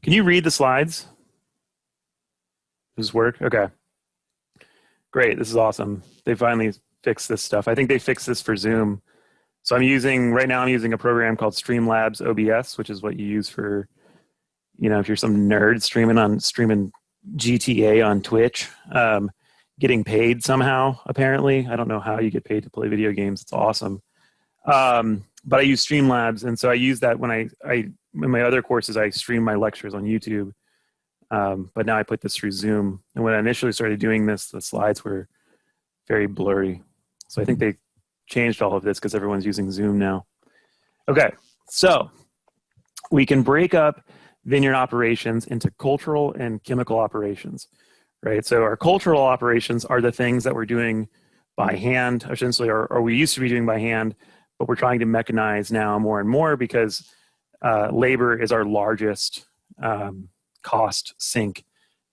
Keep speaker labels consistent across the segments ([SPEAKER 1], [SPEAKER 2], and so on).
[SPEAKER 1] Can you read the slides? Does this work? Okay. Great, this is awesome. They finally fixed this stuff. I think they fixed this for Zoom. So right now I'm using a program called Streamlabs OBS, which is what you use for, if you're some nerd streaming GTA on Twitch, getting paid somehow, apparently. I don't know how you get paid to play video games. It's awesome. But I use Streamlabs, and so I use that when in my other courses, I stream my lectures on YouTube. But now I put this through Zoom. And when I initially started doing this, the slides were very blurry. So I think they changed all of this because everyone's using Zoom now. Okay, so we can break up vineyard operations into cultural and chemical operations, right? So our cultural operations are the things that we're doing by hand, essentially, or we used to be doing by hand, but we're trying to mechanize now more and more because labor is our largest cost sink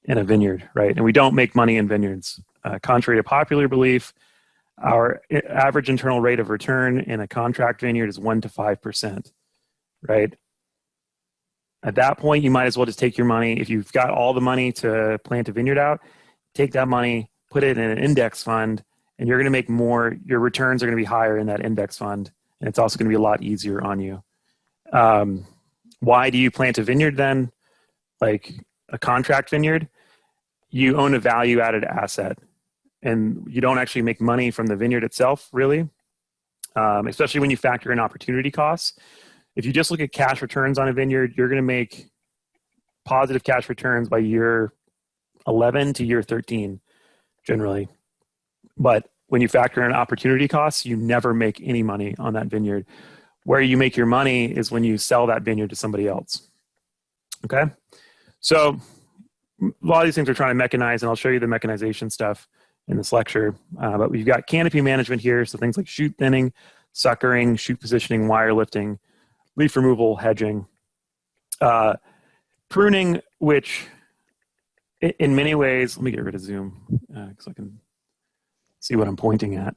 [SPEAKER 1] in a vineyard, right? And we don't make money in vineyards. Contrary to popular belief, our average internal rate of return in a contract vineyard is 1 to 5%, right? At that point, you might as well just take your money. If you've got all the money to plant a vineyard out, take that money, put it in an index fund, and you're going to make more. Your returns are going to be higher in that index fund, and it's also going to be a lot easier on you. Why do you plant a vineyard then? Like a contract vineyard, you own a value-added asset, and you don't actually make money from the vineyard itself, really, especially when you factor in opportunity costs. If you just look at cash returns on a vineyard, you're going to make positive cash returns by year 11 to year 13, generally. But when you factor in opportunity costs, you never make any money on that vineyard. Where you make your money is when you sell that vineyard to somebody else. Okay? So a lot of these things are trying to mechanize, and I'll show you the mechanization stuff in this lecture. But we've got canopy management here, so things like shoot thinning, suckering, shoot positioning, wire lifting, leaf removal, hedging. Pruning, which in many ways, let me get rid of Zoom so I can see what I'm pointing at.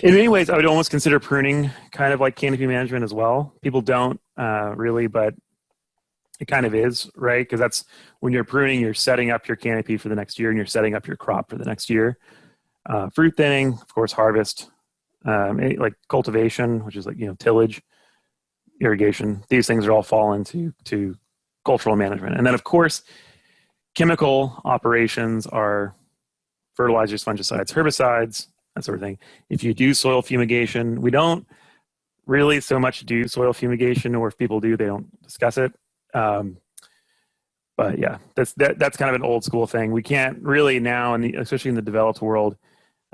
[SPEAKER 1] In many ways, I would almost consider pruning kind of like canopy management as well. People don't really, but it kind of is, right? Because that's when you're pruning, you're setting up your canopy for the next year and you're setting up your crop for the next year. Fruit thinning, of course, harvest, like cultivation, which is like, tillage, irrigation. These things are all fall into cultural management. And then, of course, chemical operations are fertilizers, fungicides, herbicides, that sort of thing. If you do soil fumigation, we don't really so much do soil fumigation, or if people do, they don't discuss it. But yeah, that's kind of an old school thing. We can't really now, especially in the developed world,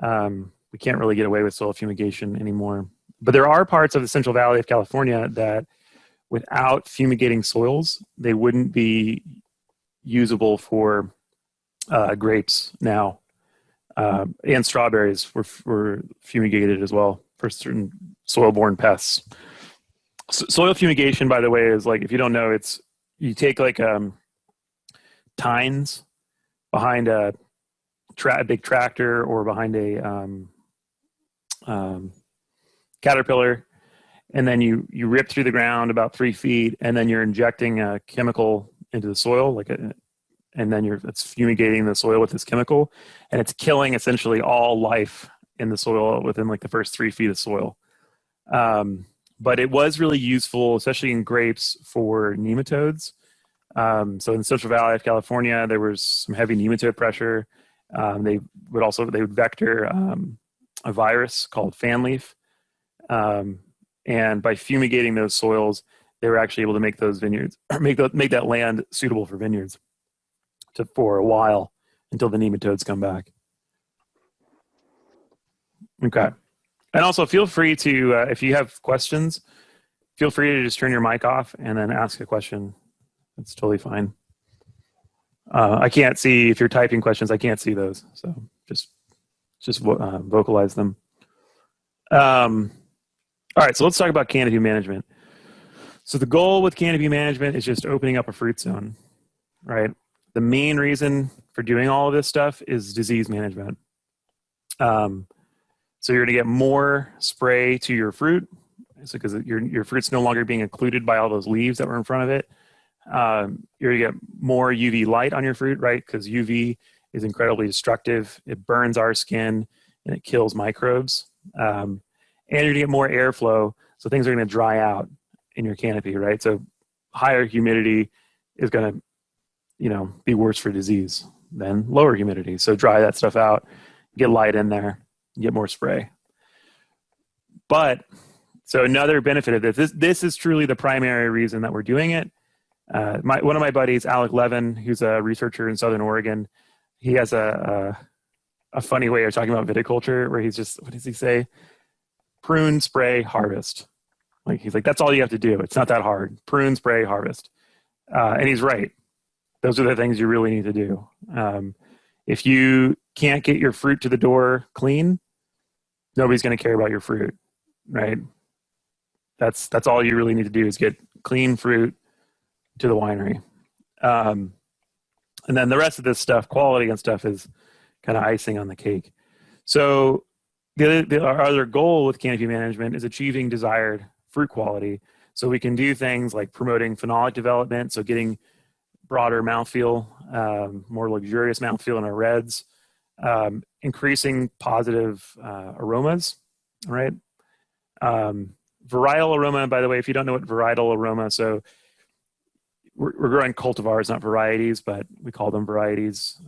[SPEAKER 1] we can't really get away with soil fumigation anymore. But there are parts of the Central Valley of California that without fumigating soils, they wouldn't be usable for grapes now. And strawberries were fumigated as well for certain soil-borne pests. Soil fumigation, by the way, is like, if you don't know, it's you take like tines behind a big tractor or behind a caterpillar, and then you rip through the ground about 3 feet, and then you're injecting a chemical into the soil, and then it's fumigating the soil with this chemical, and it's killing essentially all life in the soil within like the first 3 feet of soil. But it was really useful, especially in grapes, for nematodes. So in the Central Valley of California, there was some heavy nematode pressure. They would vector a virus called fan leaf. And by fumigating those soils, they were actually able to make those vineyards, make that land suitable for vineyards for a while until the nematodes come back. Okay. And also feel free to, if you have questions, feel free to just turn your mic off and then ask a question. That's totally fine. I can't see, if you're typing questions, I can't see those. So just vocalize them. All right, so let's talk about canopy management. So the goal with canopy management is just opening up a fruit zone, right? The main reason for doing all of this stuff is disease management. So you're going to get more spray to your fruit, So because your fruit's no longer being occluded by all those leaves that were in front of it. You're going to get more UV light on your fruit, right? Because UV is incredibly destructive. It burns our skin and it kills microbes. And you're going to get more airflow, so things are going to dry out in your canopy, right? So higher humidity is going to, be worse for disease than lower humidity. So dry that stuff out, get light in there, get more spray. But so another benefit of this is truly the primary reason that we're doing it. One of my buddies, Alec Levin, who's a researcher in Southern Oregon, he has a funny way of talking about viticulture where he's just, what does he say? Prune, spray, harvest. Like he's like, that's all you have to do. It's not that hard. Prune, spray, harvest. And he's right. Those are the things you really need to do. If you can't get your fruit to the door clean, nobody's going to care about your fruit, right? That's all you really need to do is get clean fruit to the winery. And then the rest of this stuff, quality and stuff, is kind of icing on the cake. So our other goal with canopy management is achieving desired fruit quality. So we can do things like promoting phenolic development, so getting broader mouthfeel, more luxurious mouthfeel in our reds, increasing positive aromas, right? Varietal aroma, by the way, if you don't know what varietal aroma, so we're growing cultivars, not varieties, but we call them varieties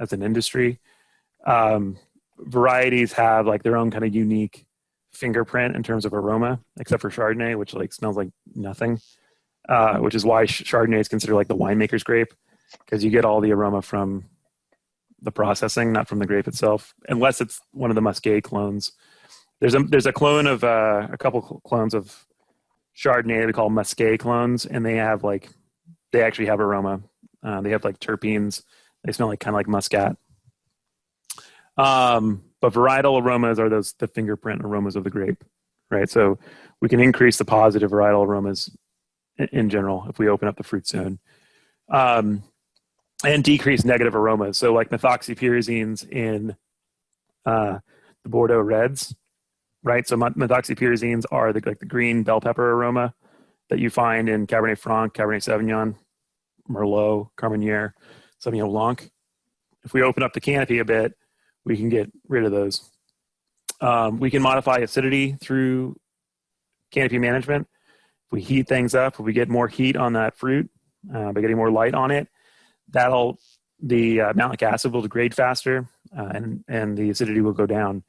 [SPEAKER 1] as an industry. Varieties have like their own kind of unique fingerprint in terms of aroma, except for Chardonnay, which like smells like nothing, which is why Chardonnay is considered like the winemaker's grape, because you get all the aroma from the processing, not from the grape itself, unless it's one of the Muscat clones. There's a clone of a couple clones of Chardonnay that we call Muscat clones, and they actually have aroma. They have like terpenes. They smell like kind of like muscat. But varietal aromas are the fingerprint aromas of the grape, right? So we can increase the positive varietal aromas in general if we open up the fruit zone, and decrease negative aromas. So like methoxypyrazines in the Bordeaux reds, right? So methoxypyrazines are the green bell pepper aroma that you find in Cabernet Franc, Cabernet Sauvignon, Merlot, Carmenere, Sauvignon Blanc. If we open up the canopy a bit, we can get rid of those. We can modify acidity through canopy management. If we heat things up, if we get more heat on that fruit by getting more light on it, the malic acid will degrade faster, and the acidity will go down.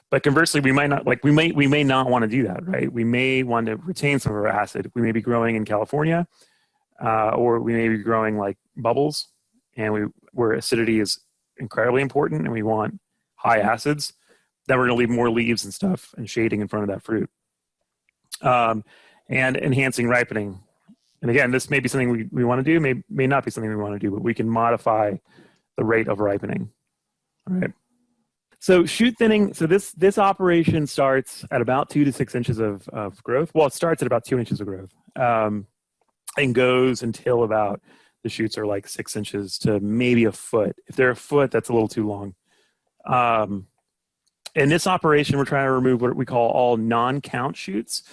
[SPEAKER 1] But conversely, we may not want to do that, right? We may want to retain some of our acid. We may be growing in California, or we may be growing like bubbles, and where acidity is incredibly important, and we want high acids. Then we're going to leave more leaves and stuff and shading in front of that fruit, and enhancing ripening. And again, this may be something we want to do, may not be something we want to do, but we can modify the rate of ripening. All right. So shoot thinning. So this operation starts at about 2 to 6 inches of growth. Well, it starts at about 2 inches of growth, and goes until about the shoots are like 6 inches to maybe a foot. If they're a foot, that's a little too long. In this operation, we're trying to remove what we call all non-count shoots.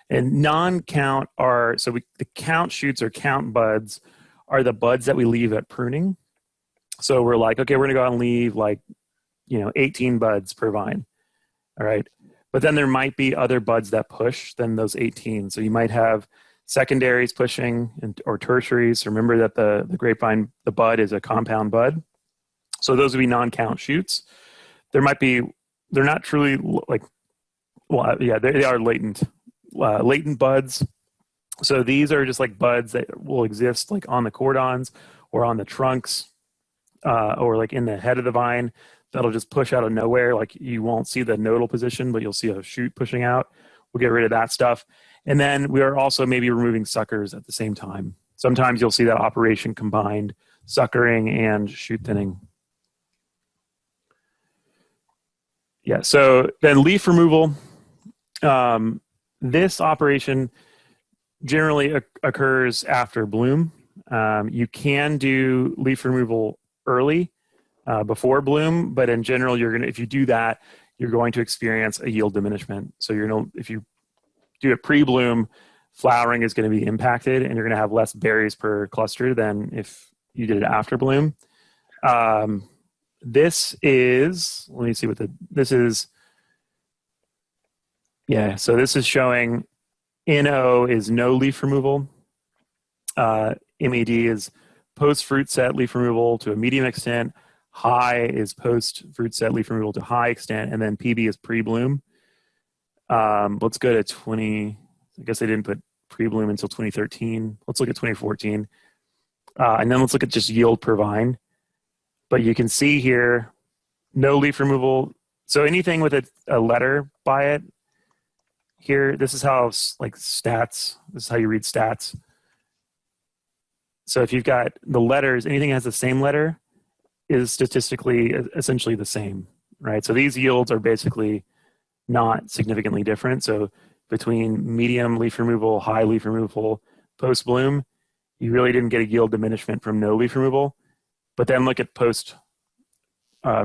[SPEAKER 1] And non-count the count shoots or count buds are the buds that we leave at pruning. So we're like, okay, we're going to go out and leave 18 buds per vine. All right. But then there might be other buds that push than those 18. So you might have secondaries pushing or tertiaries. Remember that the grapevine, the bud is a compound bud. So those would be non-count shoots. They're not truly they are latent buds. So these are just like buds that will exist like on the cordons or on the trunks, or like in the head of the vine that'll just push out of nowhere. Like you won't see the nodal position, but you'll see a shoot pushing out. We'll get rid of that stuff. And then we are also maybe removing suckers at the same time. Sometimes you'll see that operation combined, suckering and shoot thinning. Yeah, so then leaf removal. This operation generally occurs after bloom. You can do leaf removal early, before bloom, but in general, if you do that, you're going to experience a yield diminishment. So if you do it pre-bloom, flowering is going to be impacted, and you're going to have less berries per cluster than if you did it after bloom. This is, let me see what this is. Yeah, so this is showing NO is no leaf removal. MED is post-fruit set leaf removal to a medium extent. High is post-fruit set leaf removal to high extent, and then PB is pre-bloom. Let's go to 20. I guess they didn't put pre-bloom until 2013. Let's look at 2014. And then let's look at just yield per vine. But you can see here, no leaf removal. So anything with a letter by it, here, this is how, like, stats, this is how you read stats. So if you've got the letters, anything that has the same letter is statistically essentially the same, right? So these yields are basically not significantly different. So between medium leaf removal, high leaf removal, post-bloom, you really didn't get a yield diminishment from no leaf removal. But then look at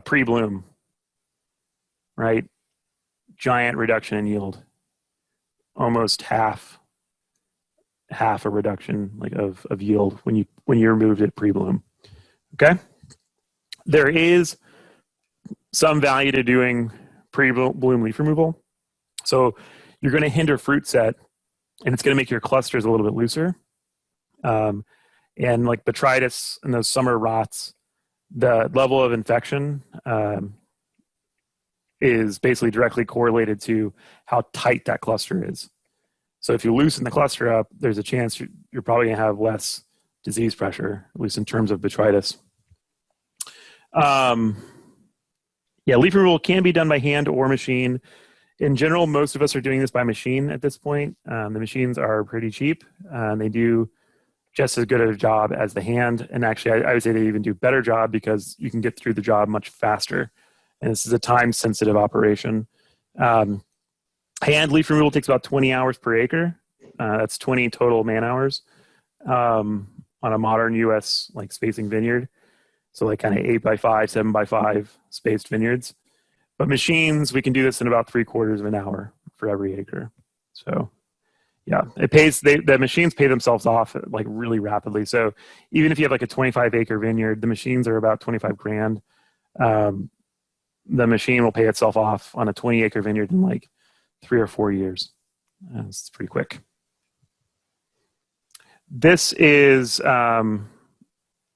[SPEAKER 1] pre-bloom, right? Giant reduction in yield, almost half a reduction like of yield when you removed it pre-bloom. Okay, there is some value to doing pre-bloom leaf removal. So you're going to hinder fruit set, and it's going to make your clusters a little bit looser. And like botrytis and those summer rots, the level of infection is basically directly correlated to how tight that cluster is. So if you loosen the cluster up, there's a chance you're probably going to have less disease pressure, at least in terms of botrytis. Yeah, leaf removal can be done by hand or machine. In general, most of us are doing this by machine at this point. The machines are pretty cheap. They do just as good a job as the hand. And actually, I would say they even do a better job because you can get through the job much faster. And this is a time-sensitive operation. Hand leaf removal takes about 20 hours per acre. That's 20 total man hours on a modern U.S. like spacing vineyard. So like kind of 8x5, 7x5 spaced vineyards. But machines, we can do this in about 3/4 of an hour for every acre. So yeah, it pays. The machines pay themselves off like really rapidly. So even if you have like a 25-acre vineyard, the machines are about 25 grand. The machine will pay itself off on a 20-acre vineyard in like 3 or 4 years. It's pretty quick. This is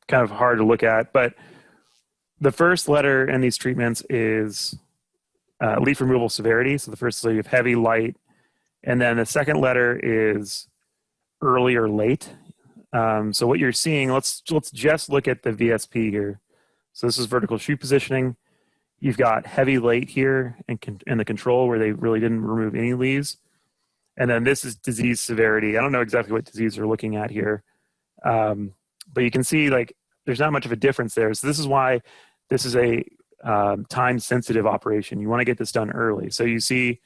[SPEAKER 1] kind of hard to look at, but the first letter in these treatments is leaf removal severity. So the first, so you have heavy, light, and then the second letter is early or late. So what you're seeing, let's just look at the VSP here. So this is vertical shoot positioning. You've got heavy late here and the control where they really didn't remove any leaves. And then this is disease severity. I don't know exactly what disease we're looking at here. But you can see like there's not much of a difference there. So this is why this is a time-sensitive operation. You want to get this done early. So you see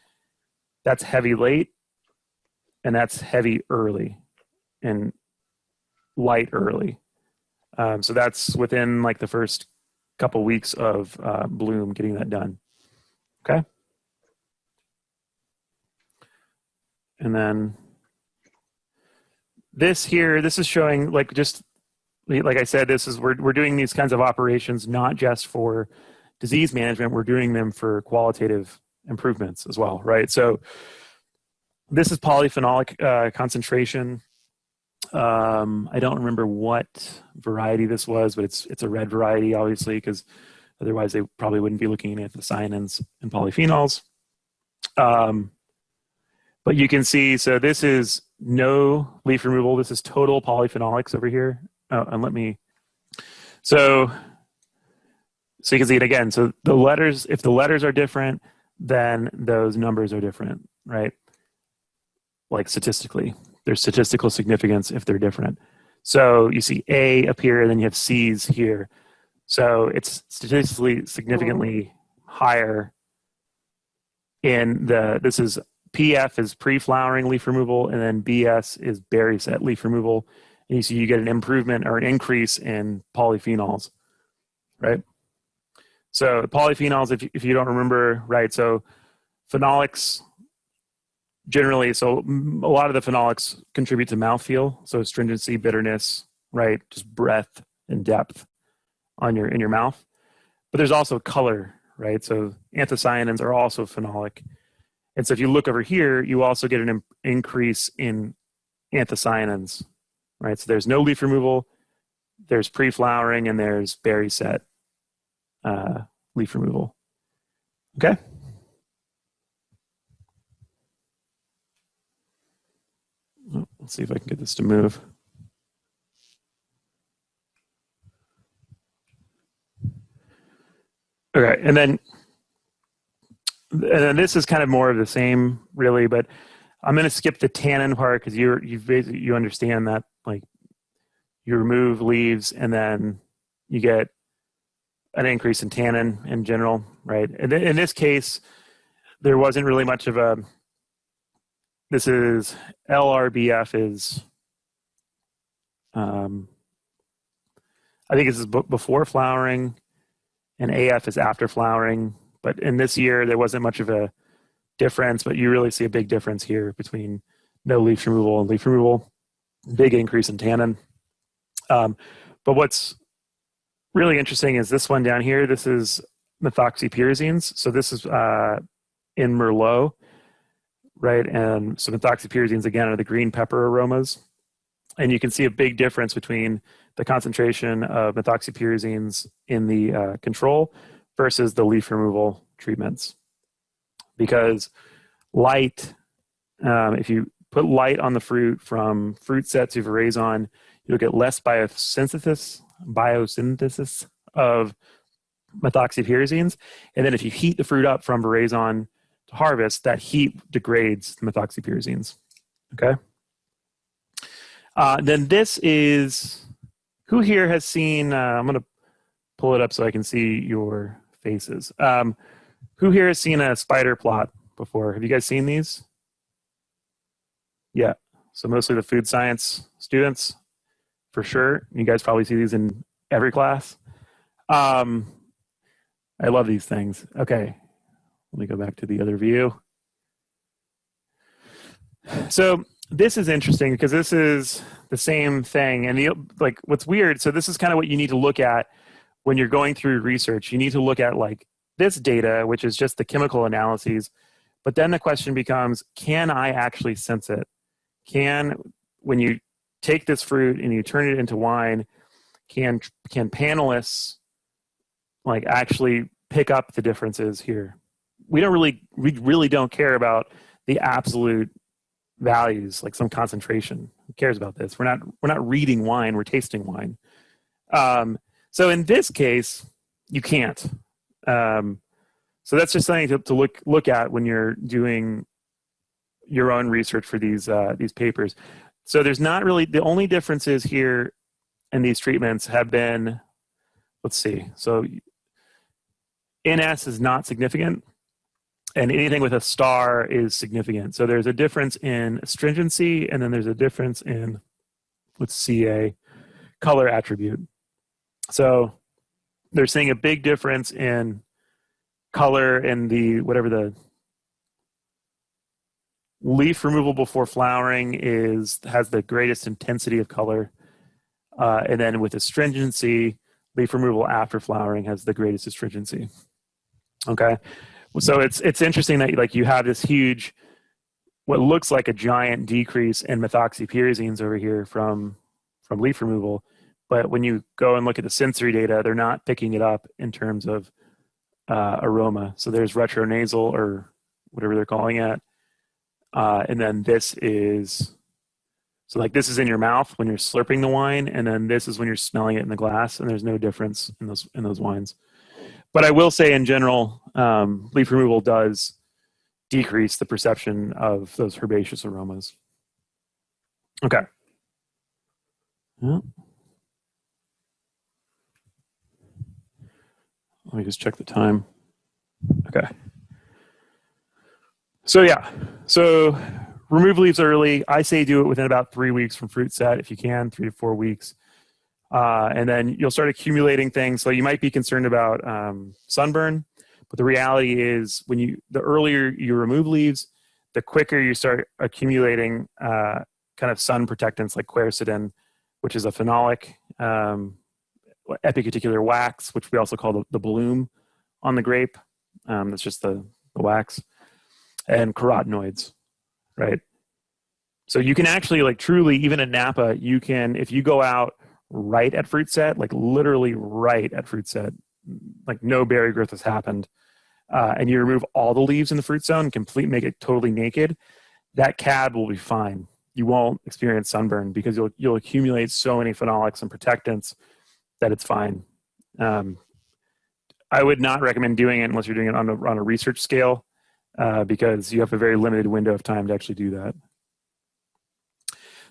[SPEAKER 1] that's heavy late, and that's heavy early, and light early. So that's within like the first couple weeks of bloom, getting that done. Okay. And then this here, this is showing like just like I said, this is we're doing these kinds of operations not just for disease management, we're doing them for qualitative improvements as well, right? So this is polyphenolic concentration. I don't remember what variety this was, but it's a red variety, obviously, because otherwise they probably wouldn't be looking at the cyanins and polyphenols. But you can see, so this is no leaf removal. This is total polyphenolics over here. Oh, and let me, so you can see it again. So the letters, if the letters are different, then those numbers are different, right? Like statistically, there's statistical significance if they're different. So you see A up here, and then you have C's here. So it's statistically significantly higher in this is PF is pre-flowering leaf removal, and then BS is berry set leaf removal. And you see you get an improvement or an increase in polyphenols, right? So polyphenols, if you don't remember, right, so phenolics, generally, so a lot of the phenolics contribute to mouthfeel, so astringency, bitterness, right? Just breadth and depth on in your mouth. But there's also color, right? So anthocyanins are also phenolic. And so if you look over here, you also get an increase in anthocyanins, right? So there's no leaf removal, there's pre-flowering, and there's berry set leaf removal. Okay. Let's see if I can get this to move. Okay, and then this is kind of more of the same, really, but I'm going to skip the tannin part because you understand that, like, you remove leaves and then you get an increase in tannin in general, right? And in this case, there wasn't really much of a. This is LRBF is. I think this is before flowering, and AF is after flowering. But in this year, there wasn't much of a difference, but you really see a big difference here between no leaf removal and leaf removal. Big increase in tannin. But what's really interesting is this one down here. This is methoxypyrazines. So this is in Merlot, right? And so methoxypyrazines, again, are the green pepper aromas. And you can see a big difference between the concentration of methoxypyrazines in the control versus the leaf removal treatments. Because light, if you put light on the fruit from fruit set to veraison, you'll get less biosynthesis of methoxypyrazines. And then if you heat the fruit up from veraison to harvest, that heat degrades the methoxypyrazines. Okay. Then this is, who here has seen, I'm going to pull it up so I can see your faces. Who here has seen a spider plot before? Have you guys seen these? Yeah. So mostly the food science students, for sure. You guys probably see these in every class. I love these things. Okay. Let me go back to the other view. So this is interesting because this is the same thing. And like what's weird, so this is kind of what you need to look at when you're going through research. You need to look at like this data, which is just the chemical analyses. But then the question becomes, can I actually sense it? When you take this fruit and you turn it into wine, can panelists like actually pick up the differences here? We really don't care about the absolute values, like some concentration. Who cares about this? We're not reading wine, we're tasting wine. So in this case, you can't. So that's just something to look at when you're doing your own research for these papers. So there's not really, the only differences here in these treatments have been, let's see, so NS is not significant, and anything with a star is significant. So there's a difference in astringency, and then there's a difference in, let's see, a color attribute. So they're seeing a big difference in color in the, whatever the leaf removal before flowering has the greatest intensity of color. And then with astringency, leaf removal after flowering has the greatest astringency. Okay. So it's interesting that like you have this huge, what looks like a giant decrease in methoxypyrazines over here from leaf removal. But when you go and look at the sensory data, they're not picking it up in terms of aroma. So there's retronasal, or whatever they're calling it. And then this is, so like this is in your mouth when you're slurping the wine, and then this is when you're smelling it in the glass, and there's no difference in those wines. But I will say in general, leaf removal does decrease the perception of those herbaceous aromas. Okay. Yeah. Let me just check the time. Okay. So yeah, so remove leaves early. I say do it within about 3 weeks from fruit set if you can, 3 to 4 weeks. And then you'll start accumulating things. So you might be concerned about sunburn, but the reality is the earlier you remove leaves, the quicker you start accumulating kind of sun protectants like quercetin, which is a phenolic, epicuticular wax, which we also call the bloom on the grape. That's just the wax, and carotenoids, right? So you can actually, like, truly, even in Napa, you can, if you go out right at fruit set, like literally right at fruit set, like no berry growth has happened, and you remove all the leaves in the fruit zone, make it totally naked, that cab will be fine. You won't experience sunburn because you'll accumulate so many phenolics and protectants that it's fine. I would not recommend doing it unless you're doing it on a research scale, because you have a very limited window of time to actually do that.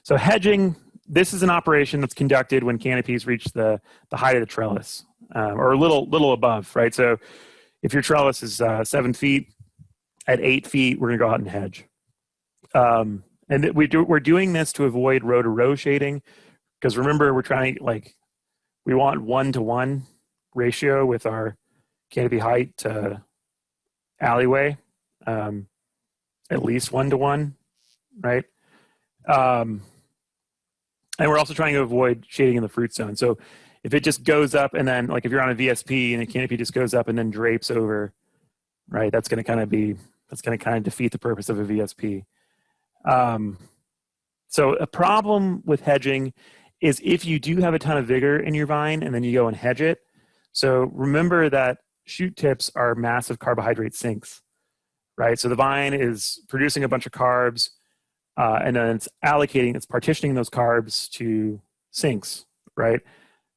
[SPEAKER 1] So hedging, this is an operation that's conducted when canopies reach the height of the trellis, or a little above, right? So if your trellis is 7 feet, at 8 feet, we're going to go out and hedge. And we're doing this to avoid row to row shading, because remember, we want 1-to-1 ratio with our canopy height to alleyway, at least 1-to-1, right? And we're also trying to avoid shading in the fruit zone. So if it just goes up and then, like if you're on a VSP and the canopy just goes up and then drapes over, right, that's going to kind of defeat the purpose of a VSP. So a problem with hedging is if you do have a ton of vigor in your vine and then you go and hedge it. So remember that shoot tips are massive carbohydrate sinks, right? So the vine is producing a bunch of carbs, and then it's partitioning those carbs to sinks, right?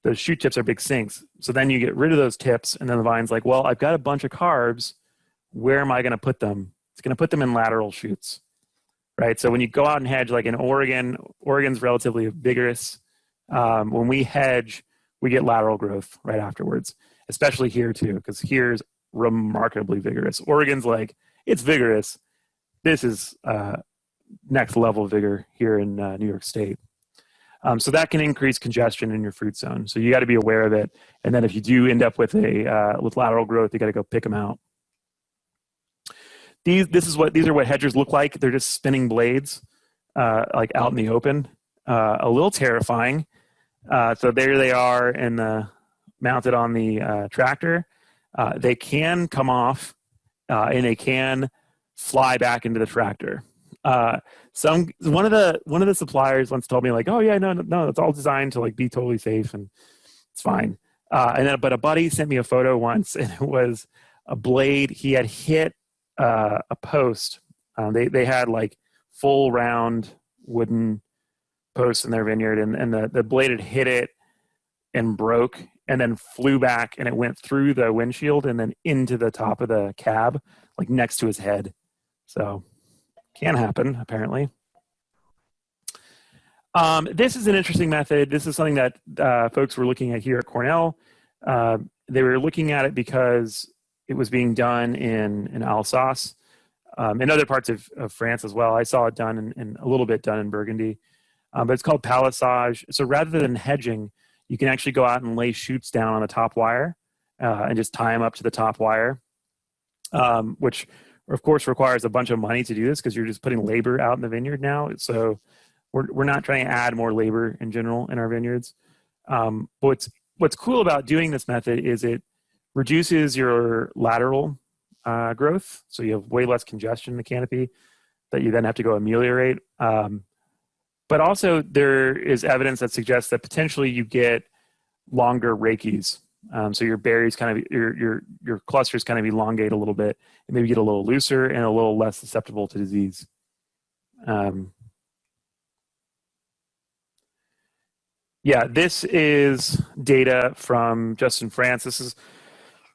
[SPEAKER 1] Those shoot tips are big sinks. So then you get rid of those tips, and then the vine's like, well, I've got a bunch of carbs. Where am I going to put them? It's going to put them in lateral shoots, right? So when you go out and hedge, like in Oregon's relatively vigorous. When we hedge, we get lateral growth right afterwards, especially here too, because here's remarkably vigorous. Oregon's like, it's vigorous. This is next level vigor here in New York State. So that can increase congestion in your fruit zone. So you got to be aware of it. And then if you do end up with with lateral growth, you got to go pick them out. These are what hedgers look like. They're just spinning blades, like out in the open. A little terrifying. So there they are mounted on the tractor. They can come off, and they can fly back into the tractor. One of the suppliers once told me, like, oh yeah, no, it's all designed to like be totally safe and it's fine. But a buddy sent me a photo once, and it was a blade. He had hit a post. They had like full round wooden posts in their vineyard, and the blade had hit it and broke, and then flew back, and it went through the windshield and then into the top of the cab, like next to his head. So can happen, apparently. This is an interesting method. This is something that folks were looking at here at Cornell. They were looking at it because it was being done in Alsace, in other parts of France as well. I saw it done and a little bit done in Burgundy. But it's called palasage. So rather than hedging, you can actually go out and lay shoots down on the top wire and just tie them up to the top wire, which of course requires a bunch of money to do this because you're just putting labor out in the vineyard now. So we're not trying to add more labor in general in our vineyards. But what's cool about doing this method is it reduces your lateral growth. So you have way less congestion in the canopy that you then have to go ameliorate. But also there is evidence that suggests that potentially you get longer rachies. So your berries your clusters kind of elongate a little bit and maybe get a little looser and a little less susceptible to disease. Yeah, this is data from Justin France. This is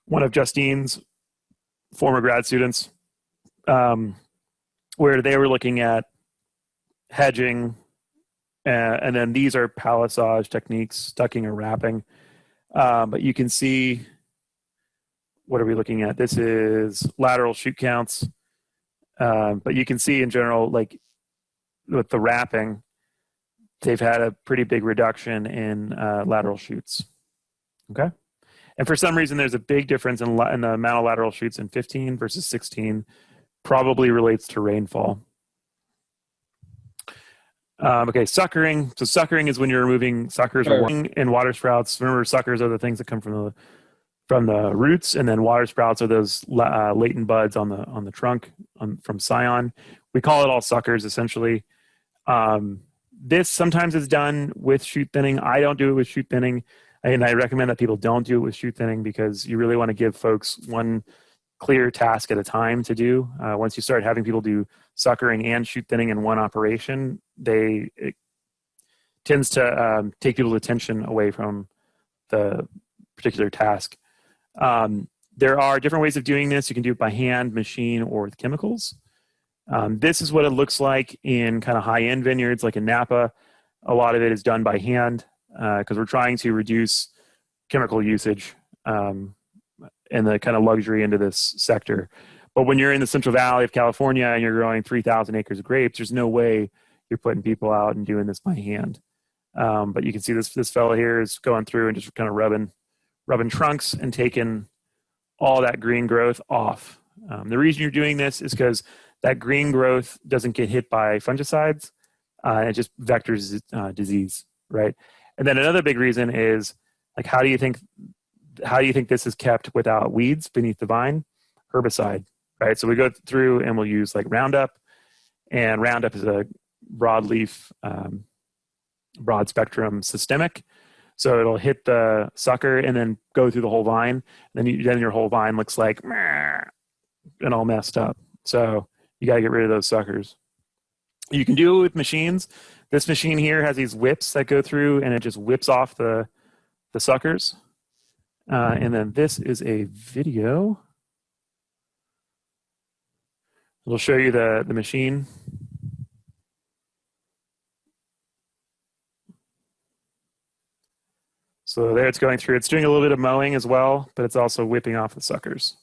[SPEAKER 1] one of Justine's former grad students, where they were looking at hedging, and then these are palasage techniques, tucking or wrapping. But you can see, what are we looking at? This is lateral shoot counts. But you can see in general, like with the wrapping, they've had a pretty big reduction in lateral shoots. Okay. And for some reason, there's a big difference in the amount of lateral shoots in 15 versus 16. probably relates to rainfall. Okay, suckering. So suckering is when you're removing suckers and water sprouts. Remember, suckers are the things that come from the roots, and then water sprouts are those latent buds on the trunk from scion. We call it all suckers essentially. This sometimes is done with shoot thinning. I don't do it with shoot thinning, and I recommend that people don't do it with shoot thinning because you really want to give folks one clear task at a time to do. Once you start having people do suckering and shoot thinning in one operation, it tends to take people's attention away from the particular task. There are different ways of doing this. You can do it by hand, machine, or with chemicals. This is what it looks like in kind of high-end vineyards, like in Napa. A lot of it is done by hand because we're trying to reduce chemical usage and the kind of luxury into this sector. But when you're in the Central Valley of California and you're growing 3,000 acres of grapes, there's no way you're putting people out and doing this by hand. But you can see this fellow here is going through and just kind of rubbing trunks and taking all that green growth off. The reason you're doing this is because that green growth doesn't get hit by fungicides. It just vectors disease, right? And then another big reason is, like, how do you think this is kept without weeds beneath the vine? Herbicide, right? So we go through and we'll use like Roundup, and Roundup is a broadleaf, broad spectrum systemic. So it'll hit the sucker and then go through the whole vine. Then your whole vine looks like and all messed up. So you got to get rid of those suckers. You can do it with machines. This machine here has these whips that go through and it just whips off the suckers. And then this is a video. It'll show you the machine. So there it's going through. It's doing a little bit of mowing as well, but it's also whipping off the suckers.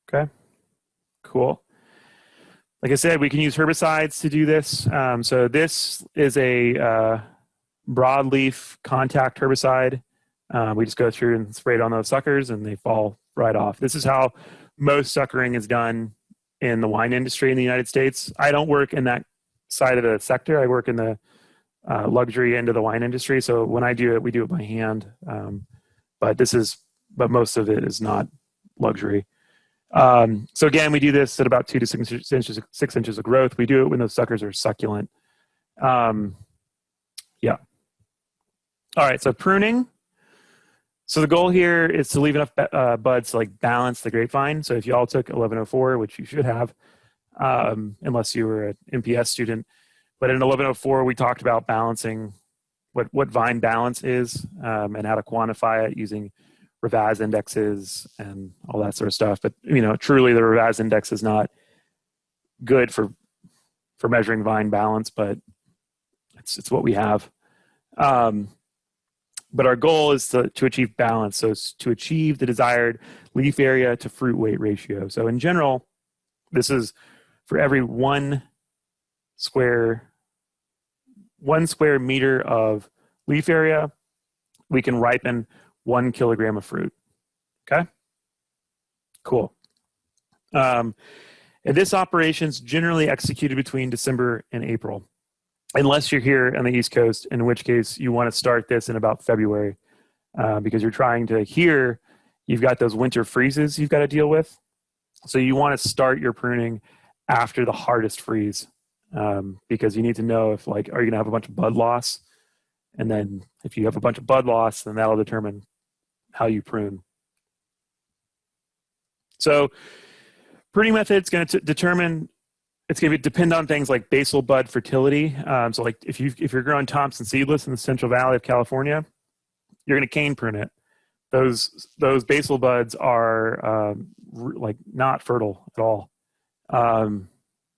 [SPEAKER 1] Okay, cool. Like I said, we can use herbicides to do this. So this is a broadleaf contact herbicide. We just go through and spray it on those suckers and they fall right off. This is how most suckering is done in the wine industry in the United States. I don't work in that side of the sector. I work in the luxury end of the wine industry. So when I do it, we do it by hand. But most of it is not luxury. So again, we do this at about 2 to 6 inches of growth. We do it when those suckers are succulent. Yeah. All right, so pruning. So the goal here is to leave enough buds to like balance the grapevine. So if you all took 1104, which you should have, unless you were an MPS student, but in 1104, we talked about balancing what vine balance is and how to quantify it using Ravaz indexes and all that sort of stuff. But truly, the Ravaz index is not good for measuring vine balance, but it's what we have. But our goal is to achieve balance, so it's to achieve the desired leaf area to fruit weight ratio. So in general, this is for every one square meter of leaf area, we can ripen 1 kilogram of fruit. Okay, cool. And this operation is generally executed between December and April, unless you're here on the East Coast, in which case you want to start this in about February because you're trying to, you've got those winter freezes you've got to deal with. So you want to start your pruning after the hardest freeze because you need to know if, are you going to have a bunch of bud loss? And then if you have a bunch of bud loss, then that'll determine how you prune. So pruning method is going to determine, it's going to depend on things like basal bud fertility. So like if you're growing Thompson seedless in the Central Valley of California, you're going to cane prune it. Those basal buds are not fertile at all.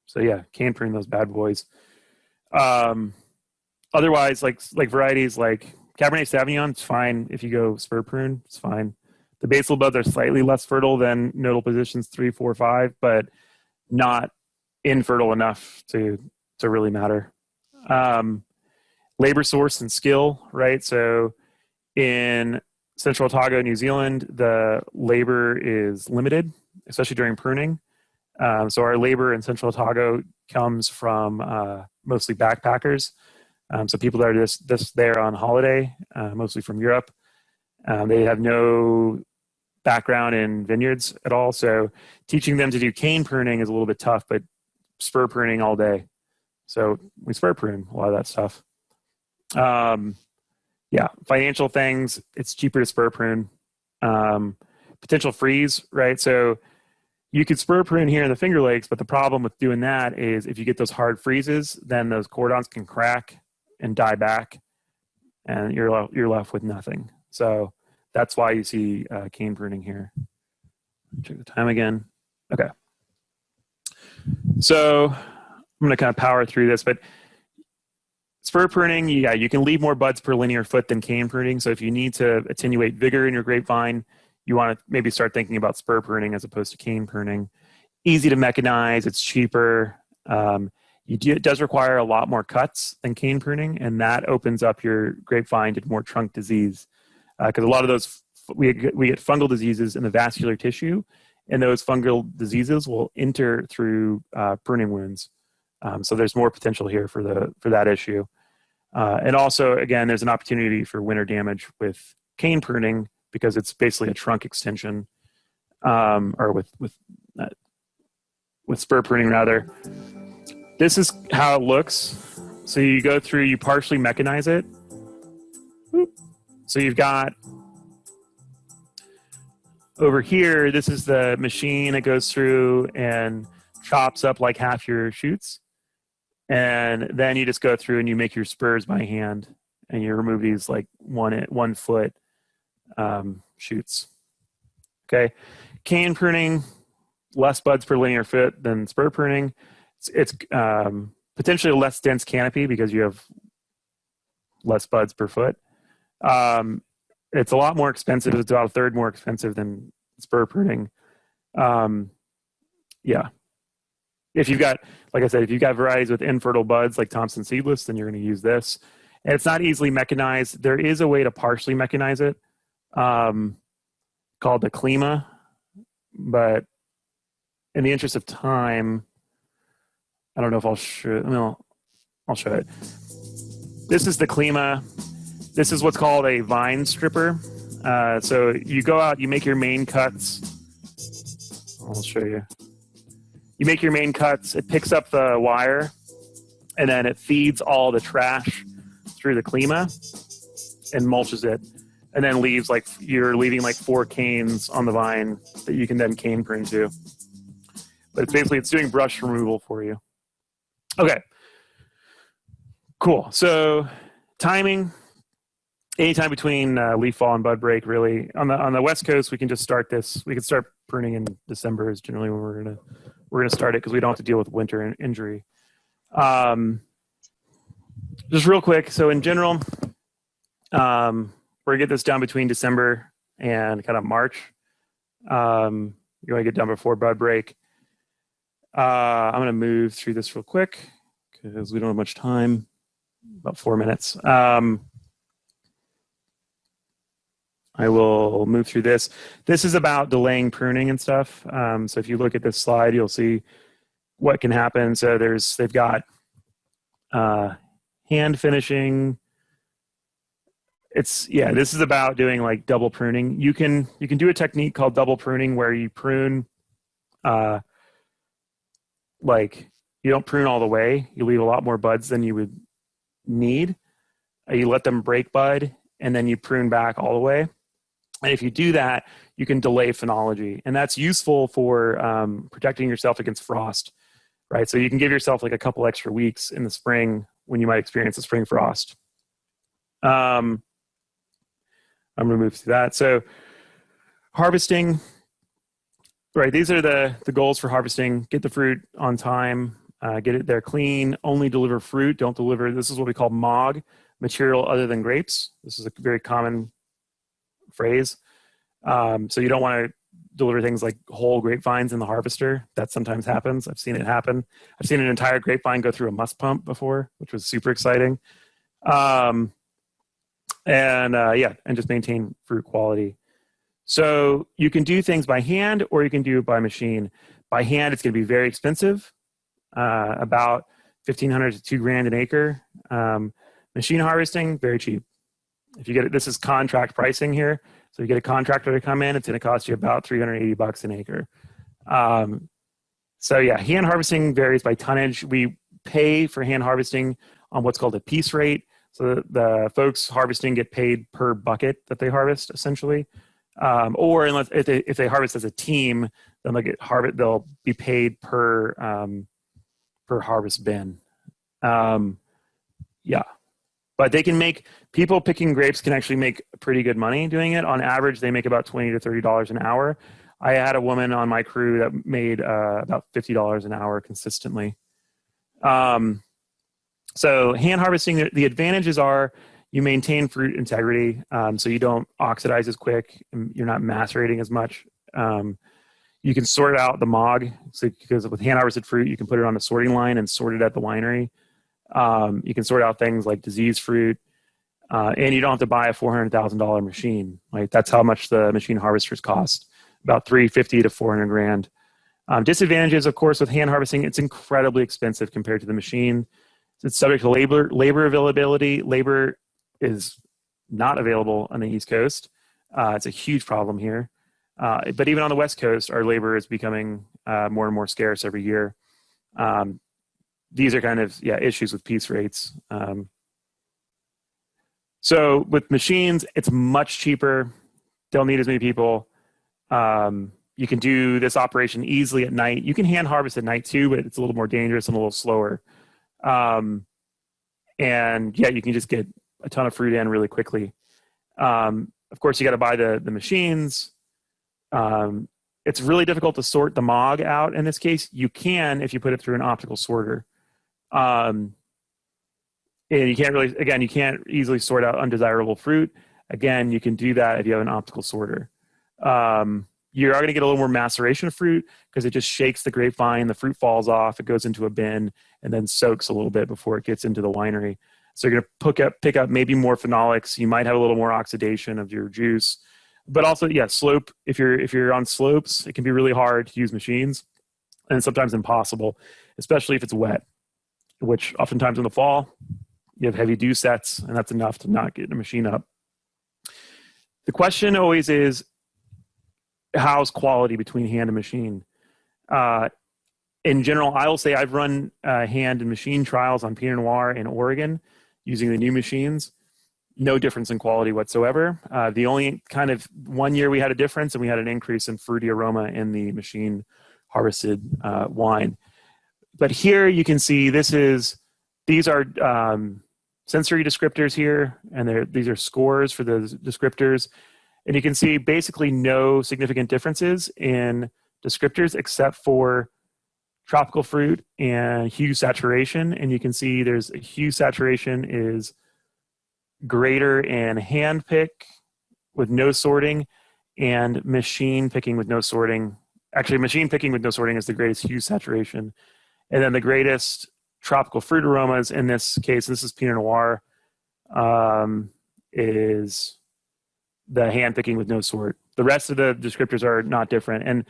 [SPEAKER 1] So yeah, cane prune those bad boys. Otherwise, like varieties like Cabernet Sauvignon, it's fine if you go spur prune. It's fine. The basal buds are slightly less fertile than nodal positions 3, 4, 5, but not infertile enough to really matter. Labor source and skill, right? So in Central Otago, New Zealand, the labor is limited. especially during pruning. So our labor in Central Otago comes from mostly backpackers. So people that are just there on holiday, mostly from Europe. They have no background in vineyards at all. So teaching them to do cane pruning is a little bit tough, but spur pruning all day. So we spur prune a lot of that stuff. Yeah, financial things, it's cheaper to spur prune. Potential freeze, right? So you could spur prune here in the Finger Lakes, but the problem with doing that is if you get those hard freezes, then those cordons can crack and die back, and you're left with nothing. So that's why you see cane pruning here. Check the time again. Okay. So I'm going to kind of power through this, but spur pruning, yeah, you can leave more buds per linear foot than cane pruning. So if you need to attenuate vigor in your grapevine, you want to maybe start thinking about spur pruning as opposed to cane pruning. Easy to mechanize, it's cheaper. It does require a lot more cuts than cane pruning, and that opens up your grapevine to more trunk disease. Because a lot of those, we get fungal diseases in the vascular tissue, and those fungal diseases will enter through pruning wounds. So there's more potential here for that issue. And also, again, there's an opportunity for winter damage with cane pruning because it's basically a trunk extension, or with spur pruning rather. This is how it looks. So you go through, you partially mechanize it. So you've got over here, this is the machine that goes through and chops up like half your shoots. And then you just go through and you make your spurs by hand, and you remove these like 1 foot shoots. Okay. Cane pruning, less buds per linear foot than spur pruning. It's potentially a less dense canopy because you have less buds per foot. It's a lot more expensive. It's about a third more expensive than spur pruning. Yeah. If you've got, like I said, if you've got varieties with infertile buds like Thompson seedless, then you're going to use this. And it's not easily mechanized. There is a way to partially mechanize it, called the klima. But in the interest of time, I don't know if I'll show it. No, I'll show it. This is the klima. This is what's called a vine stripper. So you go out, you make your main cuts. I'll show you. You make your main cuts. It picks up the wire, and then it feeds all the trash through the klima and mulches it, and then leaves you're leaving 4 canes on the vine that you can then cane prune to. But it's doing brush removal for you. Okay, cool. So timing, anytime between leaf fall and bud break, really. On the West Coast, we can just start this. We can start pruning in December is generally when we're gonna start it because we don't have to deal with winter injury. Just real quick. So in general, we're gonna get this done between December and kind of March. You're gonna get done before bud break. I'm gonna move through this real quick because we don't have much time. About 4 minutes. I will move through this. This is about delaying pruning and stuff. So if you look at this slide, you'll see what can happen. So they've got hand finishing. This is about doing double pruning. You can do a technique called double pruning where you prune, you don't prune all the way. You leave a lot more buds than you would need. You let them break bud, and then you prune back all the way. And if you do that, you can delay phenology. And that's useful for protecting yourself against frost, right? So you can give yourself a couple extra weeks in the spring when you might experience a spring frost. I'm going to move through that. So harvesting, right? These are the goals for harvesting. Get the fruit on time, get it there clean, only deliver fruit, don't deliver, this is what we call MOG, material other than grapes. This is a very common phrase. So you don't want to deliver things like whole grapevines in the harvester. That sometimes happens. I've seen it happen. I've seen an entire grapevine go through a must pump before, which was super exciting. And just maintain fruit quality. So you can do things by hand or you can do it by machine. By hand, it's going to be very expensive, about 1,500 to $2,000 an acre. Machine harvesting, very cheap. If you get it, this is contract pricing here. So you get a contractor to come in, it's going to cost you about $380 an acre. So yeah, hand harvesting varies by tonnage. We pay for hand harvesting on what's called a piece rate. So the folks harvesting get paid per bucket that they harvest, essentially. Or unless if they harvest as a team, then they'll be paid per harvest bin. Yeah, but they can people picking grapes can actually make pretty good money doing it. On average, they make about $20 to $30 an hour. I had a woman on my crew that made about $50 an hour consistently. So hand harvesting, the advantages are you maintain fruit integrity, so you don't oxidize as quick, and you're not macerating as much. You can sort out the mog, because with hand harvested fruit, you can put it on a sorting line and sort it at the winery. You can sort out things like diseased fruit, and you don't have to buy a $400,000 machine. Right? That's how much the machine harvesters cost, about $350 to $400,000. Disadvantages, of course, with hand harvesting, it's incredibly expensive compared to the machine. It's subject to labor availability. Labor is not available on the East Coast. It's a huge problem here. But even on the West Coast, our labor is becoming more and more scarce every year. These are kind of issues with piece rates. So with machines, it's much cheaper. Don't need as many people. You can do this operation easily at night. You can hand harvest at night too, but it's a little more dangerous and a little slower. And you can just get a ton of fruit in really quickly. Of course, you got to buy the machines. It's really difficult to sort the mog out in this case. You can if you put it through an optical sorter. And you can't easily sort out undesirable fruit. Again, you can do that if you have an optical sorter. You're going to get a little more maceration of fruit because it just shakes the grapevine, the fruit falls off, it goes into a bin, and then soaks a little bit before it gets into the winery. So you're going to pick up maybe more phenolics. You might have a little more oxidation of your juice. But also, slope, if you're on slopes, it can be really hard to use machines, and sometimes impossible, especially if it's wet, which oftentimes in the fall, you have heavy dew sets, and that's enough to not get the machine up. The question always is, how's quality between hand and machine? In general, I will say I've run hand and machine trials on Pinot Noir in Oregon using the new machines. No difference in quality whatsoever. The only kind of 1 year we had a difference, and we had an increase in fruity aroma in the machine harvested wine. But here you can see these are sensory descriptors here, and these are scores for those descriptors. And you can see basically no significant differences in descriptors except for tropical fruit and hue saturation. And you can see there's a hue saturation is greater in hand pick with no sorting and machine picking with no sorting. Actually, machine picking with no sorting is the greatest hue saturation. And then the greatest tropical fruit aromas in this case, this is Pinot Noir, is the hand picking with no sort. The rest of the descriptors are not different. And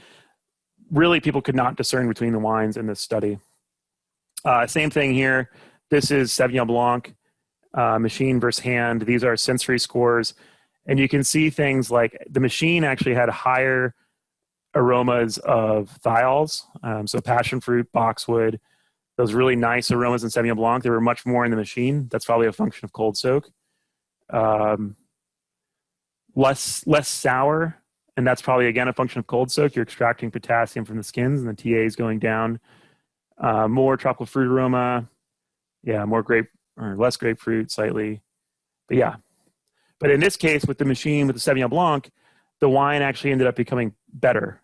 [SPEAKER 1] really, people could not discern between the wines in this study. Same thing here. This is Sauvignon Blanc, machine versus hand. These are sensory scores. And you can see things like the machine actually had higher aromas of thiols. So passion fruit, boxwood, those really nice aromas in Sauvignon Blanc. There were much more in the machine. That's probably a function of cold soak. Less sour, and that's probably, again, a function of cold soak. You're extracting potassium from the skins, and the TA is going down. More tropical fruit aroma. More less grapefruit slightly. But in this case, with the machine, with the Sauvignon Blanc, the wine actually ended up becoming better.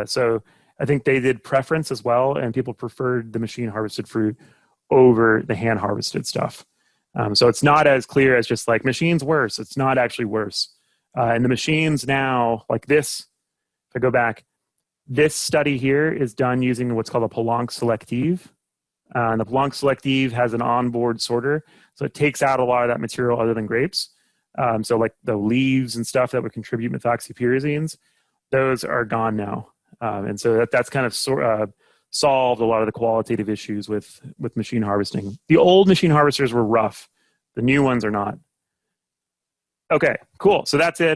[SPEAKER 1] So I think they did preference as well, and people preferred the machine harvested fruit over the hand harvested stuff. So it's not as clear as just like machine's worse. It's not actually worse. And the machines now, like this, if I go back, this study here is done using what's called a Poulenc selective. And the Poulenc selective has an onboard sorter, so it takes out a lot of that material other than grapes. So like the leaves and stuff that would contribute methoxypyrazines, those are gone now. And so that's kind of solved a lot of the qualitative issues with machine harvesting. The old machine harvesters were rough. The new ones are not. Okay, cool. So that's it.